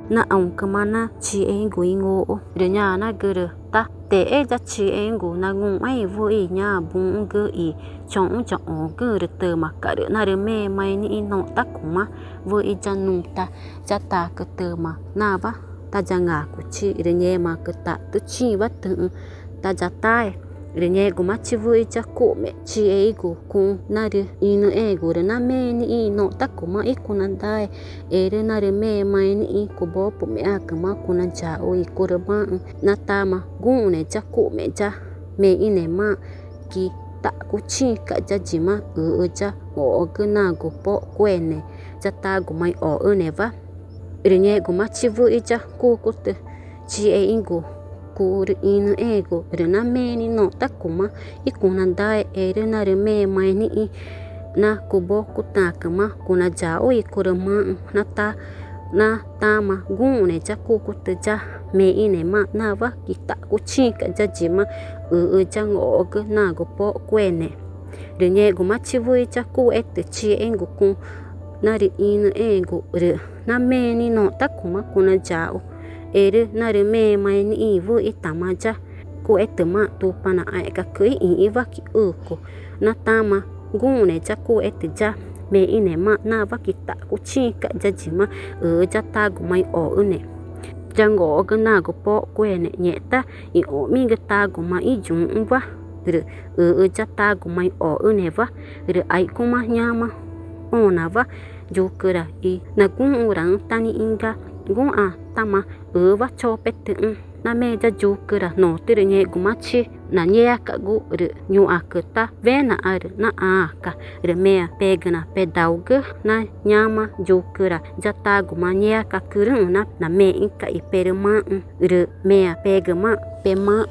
na ông kamana chi ấy gối ngô rồi nhà na gờ ta để ấy ra chi ấy gối na ngung ấy vui nhà bung gờ ý chọn chọn gờ rồi từ mà cả đứa na đứa mẹ mày ni nọ ta cũng mà vui cha nung ta cha ta cái từ mà na ba ta cha ngà của chi rồi nhẹ mà cái ta tự chi bắt tự ta cha tai rồi nhẹ của mắt chi vui cha cụ mẹ chi ấy của cùng na đứa inu ấy của na mẹ ni nọ ta cũng mà ít con ăn tai rồi na đứa mẹ mày ni của bố bố mẹ cái mà con ăn chả ôi của đứa mà na ta mà gung này cha cụ mẹ cha mẹ này mà ki ta ku chi ka cha ji ma cha o ke na go po quen này cha ta go mai o ne va rồi nhẹ go ma chi vui cha ku te chi ấy go ku in e go rồi na mẹ ni nọ ta cũng mà ít con ăn dai rồi na rồi mẹ mai ni na ku bo ku ta ka ma ku na ja oi ku ra ma na ta mà gung này cha ku te cha mẹ này mà na va ki ta ku chi ka cha ji ma cha ngõ cái na go po quen này rồi nhẹ go mắt chi vui cha ku et chi en go ku na ri in en go rồi na mẹ ni nọ ta cũng mà ku na chao rồi na ri mẹ mai ni vui ta mà cha ku et mà tu pa na ai ka cưới i va ki ko na ta mà gung này cha ku et cha mẹ này mà na va ki ta ku chi ka cha ji ma cha ta go mai o này chẳng ngõ cái nào có bỏ quên này nhẹ ta ý ổ mình cái ta của mày dùng vá rồi cha ta của mày ổ này vá rồi ai cũng mà nhà mà ona vá dù cơ ra ý na cũng orang tani inga cũng ta mà vá cho pet na mẹ cha dù cơ ra nọ từ nhẹ của mắt chi na nhẹ cả gu rồi nhu cơ ta về na na cả rồi mẹ pegna pedau cơ na nhà mà dù cơ ra cha ta của mà nhẹ cả cứ na mẹ in cả iperma rồi mẹ pegma pe ma